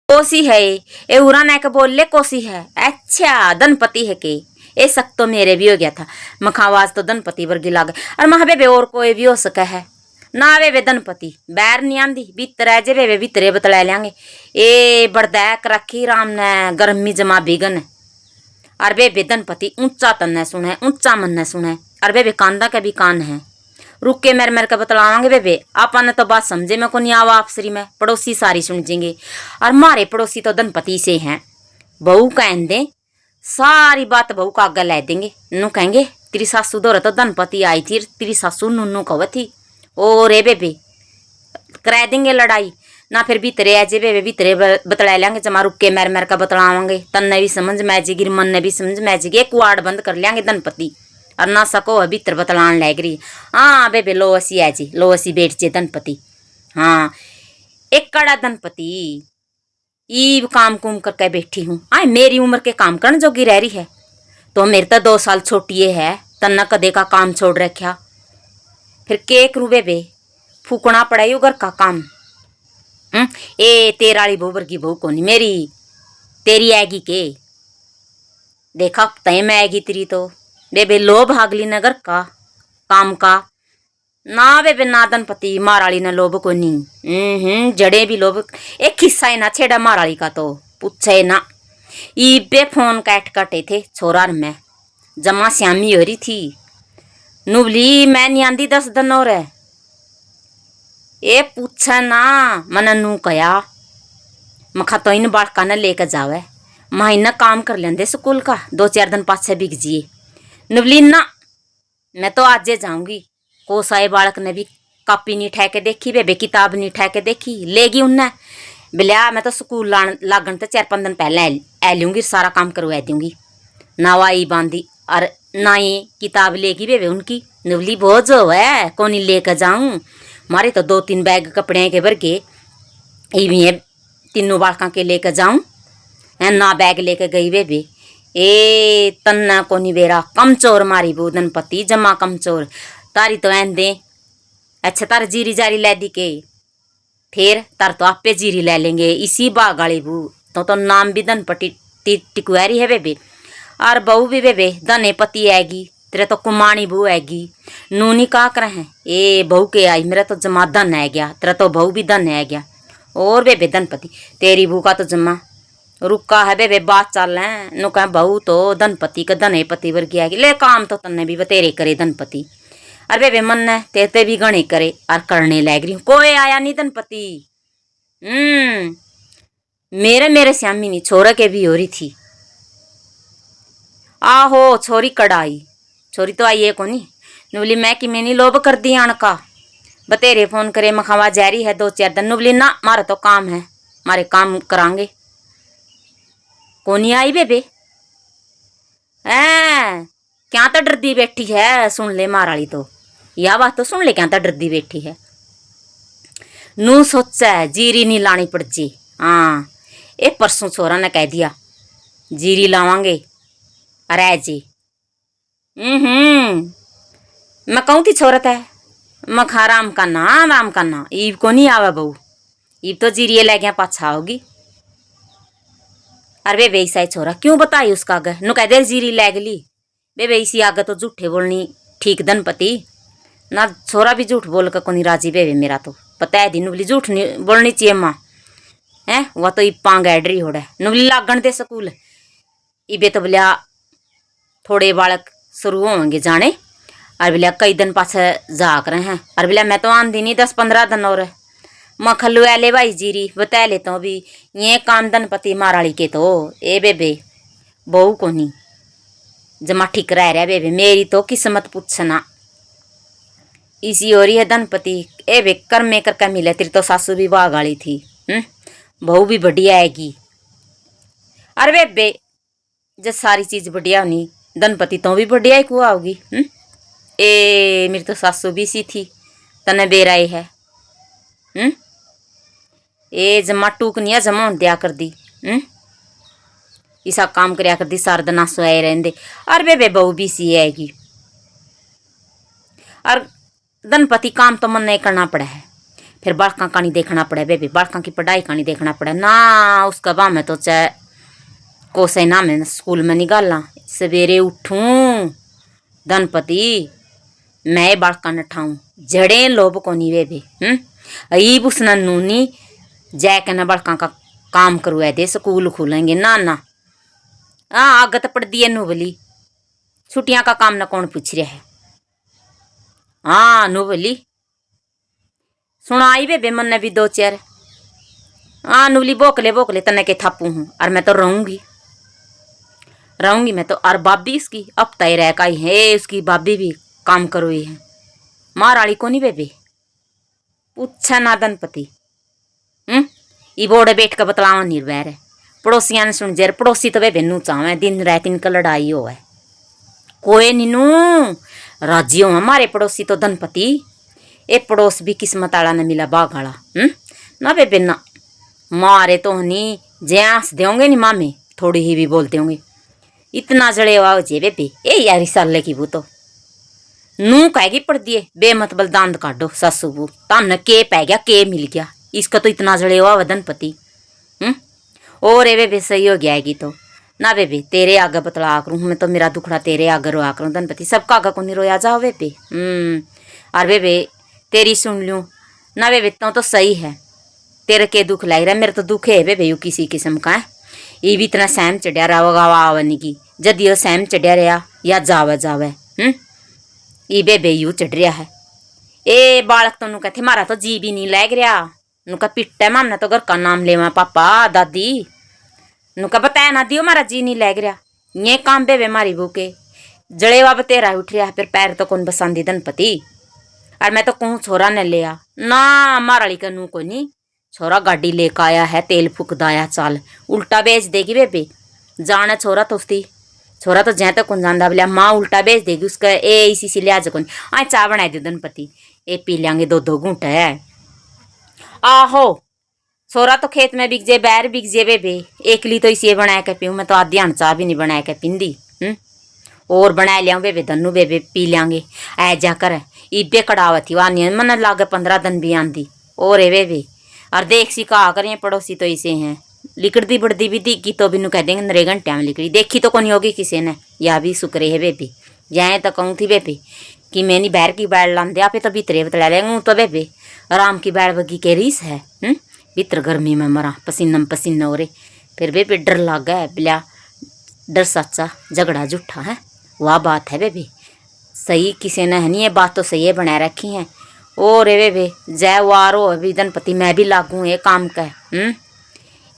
कोसी है ये उरा ना के बोल ले कोसी है। अच्छा धनपति है के ये शक तो मेरे भी हो गया था। मखा आवाज तो धनपति वर्गी लागे और महा बेबे और कोई भी हो सके है ना वे धनपति बैर नहीं आंदी भीतर है जे वे भीतरे बतला लेंगे। ए बर्दैक रखी राम ने गर्मी जमा बिगन और बेबे धनपति ऊंचा तन्ने सुने ऊंचा मन ने सुने और बेबे कांदा के भी कान है। रुक के मेरे के बतलावांगे बेबे आपा ने तो बात समझे में को नहीं आवा आपसरी में पड़ोसी सारी सुन जेंगे और मारे पड़ोसी तो धनपति से हैं। बहू कह दे सारी बात बहू का आगे ला देंगे नू कहेंगे तेरी सासू दौरे तो धनपति आई थी तेरी सासू नूनू कह थी और रे बेबे करा देंगे लड़ाई ना फिर भीतरे आ जे बेबे भीतरे बतला लेंगे जमा रुक के मेर का बतलावांगे तन्ने भी समझ में आएगी मन ने भी समझ में आएगी एक वार्ड बंद कर लेंगे धनपति और ना सको भीतर बतलान लग रही। हाँ बेबे लो असी है जी लो असी बैठ जे धनपति। हाँ एक कड़ा धनपति ई काम कुम करके बैठी हूँ आए मेरी उम्र के काम करने जोगी रह रही है तो मेरे तो 2 साल छोटी है तन्ना कदे का काम छोड़ रखा फिर केक रू बेबे फूकना पड़ा घर का काम। ए तेराली बहू वर्गी बहू कोनी मेरी तेरी आएगी के देखा तय में आएगी तेरी तो बेबे लो भागली नगर का काम का ना बेबे ना धनपति माराली ने लोभ को नहीं जड़े भी लोभ एक खिस्सा है ना छेड़ा माराली का तो पूछे ना इबे फोन काट कटे थे छोरा में जमा श्यामी हो रही थी नुबली मैं नहीं आंदी 10 दिन और है ये पूछे ना मन नू कया मखा तो इन बालका ने लेकर जावे महीना काम कर लेंदे स्कूल का 2-4 दिन पाछे बिक जिए नुबली ना मैं तो आज जाऊंगी कोसाए बालक ने भी कापी नहीं ठह के देखी बेबे किताब नहीं ठह के देखी लेगी उन्हें बिलिया मैं तो स्कूल लागन तो 4-5 दिन पहले आ लूँगी सारा काम करवा दूंगी नवाई बांधी और ना ही किताब लेगी बेबे उनकी नुबली बहुत जो है कौन लेकर जाऊँ मारे तो 2-3 बैग कपड़े के भर के ये तीनों बालका के लेकर जाऊँ ना बैग लेकर गई बेबे ए तन्ना कोनी बेरा कमचोर मारी बो धनपति जमा कमचोर तारी तो एन दे अच्छा तार जीरी जारी लै दी के फिर तार तो आपे जीरी ले लेंगे इसी बाग वाली बू तो नाम भी धनपति टिकुआरी है बेबे और बहू भी बेबे धने पति आएगी तेरे तो कुमाणी बहू आएगी नूनी का कर हैं ए बहू के आई मेरा तो जमा धन आ गया तेरा तो बहू भी धन आ गया और बेबे धनपति तेरी बहू का तो जमा रुका है बेबे बात चल है नु कह बहू तो धनपति का धने पति वर्गी आएगी ले काम तो तन्ने भी बतेरे करे धनपति अरे बेबे मन ने तेते भी गणे करे और करने लग रही कोई आया नहीं धनपति मेरे श्यामी नहीं छोरा के भी हो रही थी आहो छोरी कड़ाई छोरी तो आई है कोनी नुबली मैं कि मैंने लोभ कर दी आण का बतेरे फोन करे मखावा जारी है 2-4 दिन नुबली ना मारा तो काम है मारे काम करांगे कोनी आई बेबे क्या तो डरदी बैठी है सुन ले माराली तो या बात तो सुन ले क्या तो डरदी बैठी है नू सोचा है जीरी नहीं लानी पड़ जी। हाँ ये परसों छोरा ने कह दिया जीरी लावांगे अरे जी मैं कहूँ की छोरत है मखा राम का ना ईब को नहीं आवा बहू ईब तो जीरिए ले गया पाछा होगी। अरे बेबे ऐसा छोरा क्यों बताई उसका आगे नु कह दे जीरी ले गली बेबे इसी आगे तो झूठे बोलनी ठीक धनपति ना छोरा भी झूठ बोल कर कोनी राजी बेबे मेरा तो पता है दी नुबली झूठ नहीं बोलनी चाहिए माँ है वह तो इपांग एडरी होड़ा नुबली लागण दे स्कूल इबे तो बोलिया थोड़े बालक शुरू होंगे जाने और बोलिया कई दिन पाछे जाग रहे हैं और बोलिया मैं तो आंधी नहीं 10-15 दिन और मखलू ले भाई जीरी बता लेता हूँ भी ये काम धनपति माराली के तो ए बेबे बहू को नहीं जमा ठीक रह रहा बेबे मेरी तो किस्मत पूछना इसी हो रही है धनपति ए बे कर में करके मिले तेरी तो सासू भी बाग वाली थी बहू भी बढ़िया आएगी। अरे बेबे जब सारी चीज बढ़िया होनी धनपति तो भी बढ़िया ही कुआ होगी। ए मेरी तो सासू भी सी थी तने बेराई है ए जमा टूक नहीं जमा दिया कर दी इसा काम करया कर दी सार दिन सोए रहंदे और बेबे बहू भी सी आएगी और धनपति काम तो मन नहीं करना पड़ा है फिर बालका का नहीं देखना पड़े बेबे, बालका की पढ़ाई का नहीं देखना पड़े ना। उसका बा मैं तो चाहे कोसे ना मैं स्कूल में निकालना। सवेरे उठूँ धनपति मैं बालका न ठाऊँ जड़े लोभ को नहीं बेबे। अईब उस नूनी जैक न बालका का काम करवा दे, स्कूल खुलेंगे ना ना। हाँ आगत पड़ दिए नुबली, छुट्टियां का काम न कौन पूछ रहा है। हाँ नुबली सुनाई बेबे मन ने भी दो चार। हाँ नुबली बोकले तने के थापू हूँ और मैं तो रहूंगी मैं तो। और बाबी उसकी अब तय रह का ही है, उसकी बाबी भी काम करो ही है। माराड़ी को नहीं बेबे पूछा ना धनपति। ई बोर्ड बैठ कर बतलावा निर्भय है। पड़ोसिया ने सुन जेर पड़ोसी तो वे बेनू चावे दिन रात इनका लड़ाई हो है। कोई नीनू राजी हो हमारे पड़ोसी तो धनपति। ए पड़ोस भी किस्मत आला ने मिला बाघ आला। ना बेबे ना मारे तो नहीं जैस देंगे नी मामे थोड़ी ही भी बोलते होंगे। इतना जड़े हुआ जे बेबे ए यार साले की वो तो नू कहेगी पड़ दिए बेमतबल दांत काटो सासू बू तमने के पै गया के मिल गया इसका तो इतना जड़े हुआ धनपति। और ए बेबे सही हो गया है तो ना बेबे तेरे आगे बतला करूँ मैं तो मेरा दुखड़ा तेरे आगे रोया करूँ धनपति। सबका आगे को नहीं रोया जाओ बेबे। और बेबे तेरी सुन लूँ ना बेबे तो सही है। तेरे के दुख लग रहा है, मेरा तो दुख है बेबे यू किसी किस्म का है। ये भी इतना सहम चढ़िया रहा गावा आवनी की जद यो सहम चढ़िया रहा या जावे ये बेबे यू चढ़ रहा है। ए बालक तो नु कहते मारा तो जी भी नहीं लग रहा। नुका पिट्टा मामना तो घर का नाम लेवा पापा दादी नुका बताया ना दियो मारा जी नहीं लग रहा। ये काम बेबे मारी भूखे जड़े वाब तेरा उठ रहा फिर पैर तो कौन बसांदी धनपति। और मैं तो कहूँ छोरा ने लिया ना माराली का नू को नहीं। छोरा गाड़ी लेकर आया है तेल फूकदाया चाल उल्टा बेच देगी बेबे जाना छोरा तो उसकी छोरा तो जै तक कौन जाना बोलिया माँ उल्टा बेच देगी उसका ए इसी से लिहाज कौन। आए चाह बनाई दो धनपति ए पी लेंगे दो घूंट है। आहो छोरा तो खेत में बिक जे बैर बिक जे बेबे एकली तो इसे बनाया के पीऊँ मैं तो आधी हण चाह भी नहीं बनाया के पिंदी। और बना लिया बेबे धनु बेबे पी लेंगे ऐ जाकर इबे कड़ावत थी वानी मन लागे 15 दिन भी आंदी और ए बेबे। और देख सी कहा करें पड़ोसी तो इसे हैं लिकड़ती बड़ती भी दिखी तो भी कह देंगे 9 घंटे में लिकड़ी देखी तो कौन होगी किसी ने या भी शुक्रे है बेबे। जाए तो कहूँ थी बेबे कि मैं नहीं बैर की बैड़ लांदे आपे तो भीतरे बतला लेंगे तो बेबे आराम की बैड़ बगी के रीस है। भीतर गर्मी में मरा पसीना पसीना हो रहे फिर बेबे डर लग गया बिल्या डर सच्चा झगड़ा झूठा है वह बात है बेबे। सही किसी ने है नहीं ये बात तो सही है बना रखी है। ओ रे बेबे जय वारो अभी धनपति मैं भी लागू ये काम का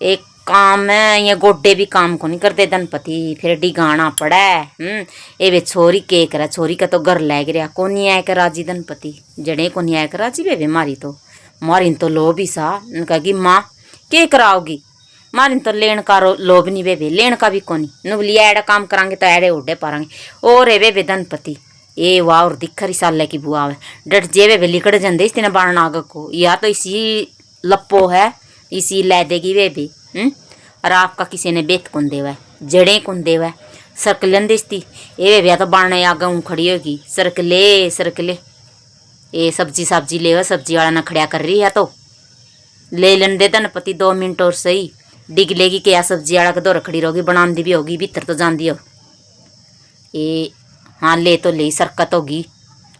एक काम है ये गोडे भी काम को नहीं करते धनपति फिर डिगाना पड़ा है। ए वे छोरी के करा छोरी का तो घर लग रहा को नहीं आया कर राजी धनपति जड़े को नहीं आया कर राजी बेबे मारी तो लोभ ही सा कहेगी माँ के कराओगी मारी तो लेन का लोभ नहीं बेबे लेन का भी कोनी नुबलिया एड़ा काम करांगे तो एड़े उड्डे पारांगे। और रे बेबे धनपति ए वाह और दिखरी साल की बुआ है डट जे बेबे लिकड़ जंदे इस दिन बाण आग को या तो इसी लप्पो है इसी लै देगी बेबी। और आपका किसी ने बेत कौन देवा है जड़े कौन देवा है सरकलन दिसती ए बेबे तो बाण आग खड़ी होगी सरकले ए सब्जी ले सब्जी वाला न खड़िया कर रही है तो ले लन दे धनपति 2 मिनट और सही डिग लेगी क्या सब्जी वाला के दौर खड़ी रहोगी बनाती भी होगी भीतर तो जाती हो ए हाँ ले तो ले सरकत होगी।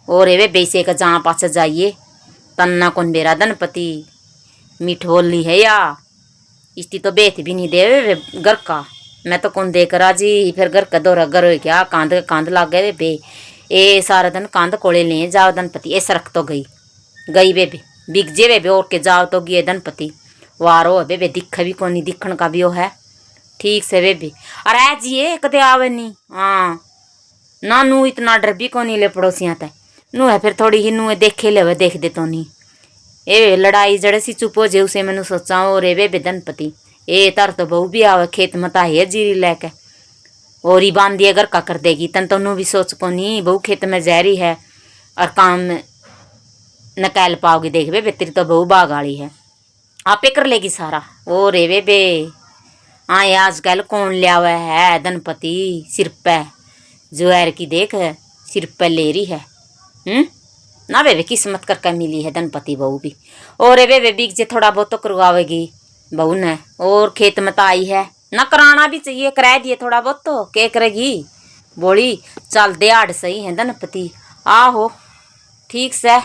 और वे बेसे का जहाँ पास जाइए तन्ना कौन बेरा धनपति मीठ बोलनी है या इसकी तो बेत भी नहीं दे घर का मैं तो कौन देख राजी फिर घर का दौरा घर हो क्या कांद लग गए बे ए सारा दिन कांद कोड़े ले जाओ धनपति ए सरक तो गई बेबे बिक जे बेबे और के जाओ तो गए धनपति वारो बेबे दिख भी कौन दिखण का भी वो है ठीक से बेबे। अरे जी कदे आवे नहीं हाँ ना नू इतना डर भी को नहीं ले पड़ोसियाँ तय नू है फिर थोड़ी ही नू देखे ले देख दे तो नहीं ए लड़ाई जड़े सी चुप हो जे उसे मैंने सोचा और रे बेबे धनपति ए तर तो बहू भी आवे खेत मता है जीरी लेके और ही बांध दिए घर का कर देगी तन तो नू भी सोच को नहीं बहू खेत में जहरी है और काम नकैल पाओगी देख बेबे तेरी तो बहू बागाड़ी है आपे कर लेगी सारा। ओ रे बेबे हाँ आजकल कौन लिया हुआ है धनपति सिर पे जोहर की देख सिर पे ले रही है ना वे किस्मत करके मिली है धनपति बहू भी। और वे बीक जे थोड़ा बहुत तो करवावेगी बहू ने। और खेत में तो आई है ना, कराना भी चाहिए, करा दिए थोड़ा बहुत तो क्या करेगी बोली। चल दिहाड़ सही है धनपति। आहो ठीक से